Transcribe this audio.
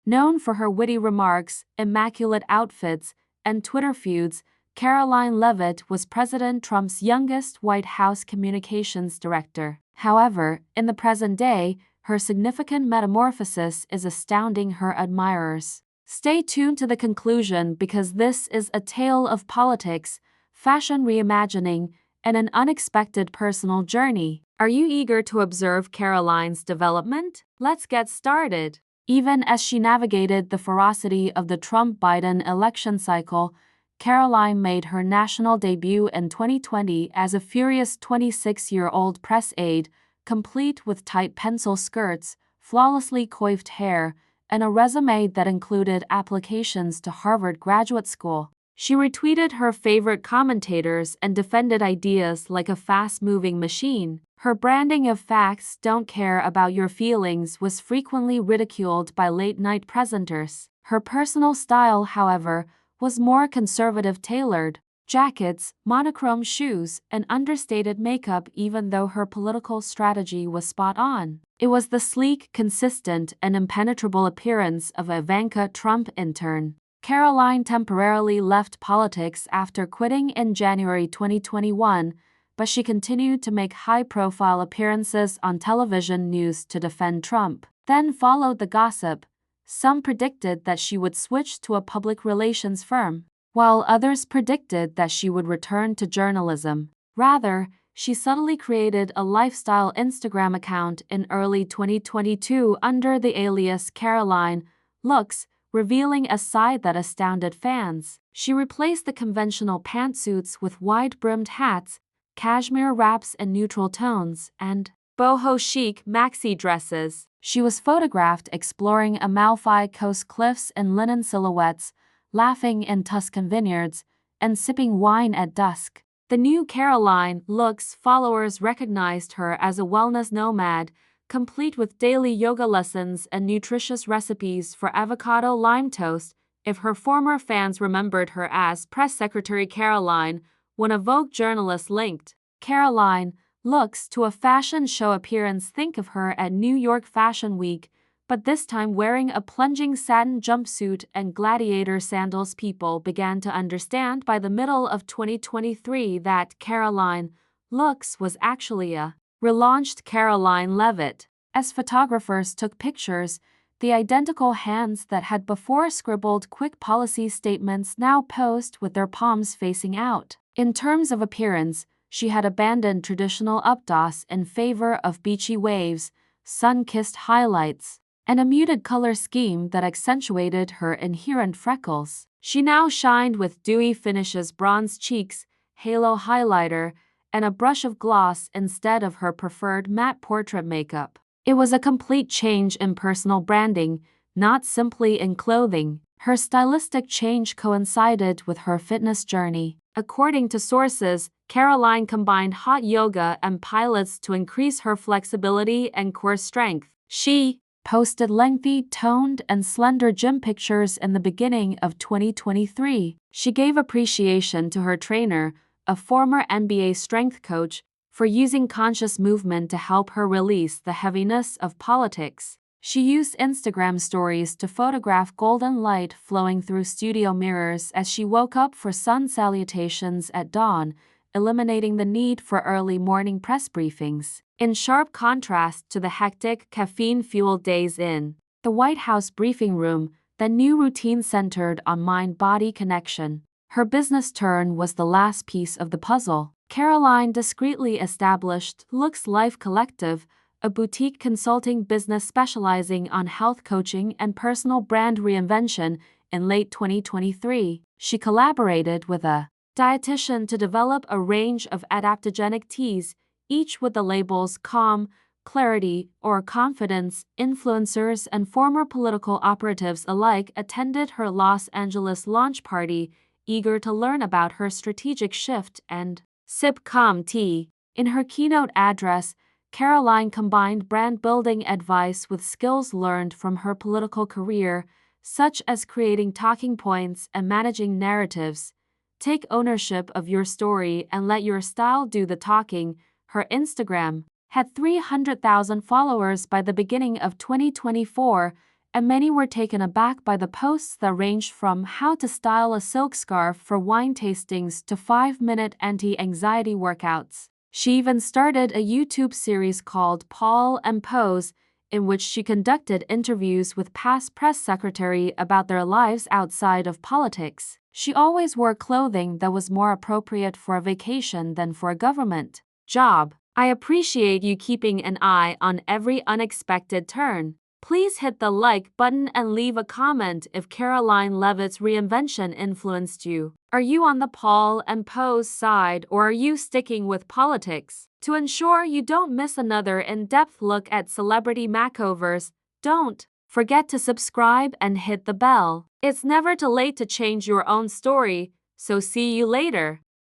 Known for her witty remarks, immaculate outfits, and Twitter feuds, Karoline Leavitt was President Trump's youngest White House communications director. However, in the present day, her significant metamorphosis is astounding her admirers. Stay tuned to the conclusion because this is a tale of politics, fashion reimagining, and an unexpected personal journey. Are you eager to observe Karoline's development? Let's get started. Even as she navigated the ferocity of the Trump-Biden election cycle, Karoline made her national debut in 2020 as a furious 26-year-old press aide, complete with tight pencil skirts, flawlessly coiffed hair, and a resume that included applications to Harvard Graduate School. She retweeted her favorite commentators and defended ideas like a fast-moving machine. Her branding of "facts don't care about your feelings" was frequently ridiculed by late-night presenters. Her personal style, however, was more conservative, tailored jackets, monochrome shoes, and understated makeup, even though her political strategy was spot on. It was the sleek, consistent, and impenetrable appearance of a Ivanka Trump intern. Karoline temporarily left politics after quitting in January 2021, but she continued to make high-profile appearances on television news to defend Trump. Then followed the gossip. Some predicted that she would switch to a public relations firm, while others predicted that she would return to journalism. Rather, she subtly created a lifestyle Instagram account in early 2022 under the alias Karoline Looks, revealing a side that astounded fans. She replaced the conventional pantsuits with wide-brimmed hats, cashmere wraps in neutral tones, and boho chic maxi dresses. She was photographed exploring Amalfi Coast cliffs in linen silhouettes, laughing in Tuscan vineyards, and sipping wine at dusk. The new Karoline Looks followers recognized her as a wellness nomad, complete with daily yoga lessons and nutritious recipes for avocado lime toast. If her former fans remembered her as Press Secretary Karoline, when a Vogue journalist linked Karoline Looks to a fashion show appearance, think of her at New York Fashion Week, but this time wearing a plunging satin jumpsuit and gladiator sandals. People began to understand by the middle of 2023 that Karoline Looks was actually a relaunched Karoline Leavitt. As photographers took pictures, the identical hands that had before scribbled quick policy statements now posed with their palms facing out. In terms of appearance, she had abandoned traditional updos in favor of beachy waves, sun-kissed highlights, and a muted color scheme that accentuated her inherent freckles. She now shined with dewy finishes, bronze cheeks, halo highlighter, and a brush of gloss instead of her preferred matte portrait makeup. It was a complete change in personal branding, not simply in clothing. Her stylistic change coincided with her fitness journey. According to sources, Karoline combined hot yoga and pilates to increase her flexibility and core strength. She posted lengthy, toned, and slender gym pictures in the beginning of 2023. She gave appreciation to her trainer, a former NBA strength coach, for using conscious movement to help her release the heaviness of politics. She used Instagram stories to photograph golden light flowing through studio mirrors as she woke up for sun salutations at dawn, eliminating the need for early morning press briefings. In sharp contrast to the hectic, caffeine-fueled days in the White House briefing room, the new routine centered on mind-body connection. Her business turn was the last piece of the puzzle. Karoline discreetly established Looks Life Collective, a boutique consulting business specializing on health coaching and personal brand reinvention. In late 2023, she collaborated with a dietitian to develop a range of adaptogenic teas, each with the labels Calm, Clarity, or Confidence. Influencers and former political operatives alike attended her Los Angeles launch party, eager to learn about her strategic shift and sip calm tea. In her keynote address, Karoline combined brand-building advice with skills learned from her political career, such as creating talking points and managing narratives. Take ownership of your story and let your style do the talking. Her Instagram had 300,000 followers by the beginning of 2024, and many were taken aback by the posts that ranged from how to style a silk scarf for wine tastings to 5-minute anti-anxiety workouts. She even started a YouTube series called Paul and Pose, in which she conducted interviews with past press secretary about their lives outside of politics. She always wore clothing that was more appropriate for a vacation than for a government job. I appreciate you keeping an eye on every unexpected turn. Please hit the like button and leave a comment if Karoline Leavitt's reinvention influenced you. Are you on the Paul and Pose side, or are you sticking with politics? To ensure you don't miss another in-depth look at celebrity makeovers, don't forget to subscribe and hit the bell. It's never too late to change your own story, so see you later.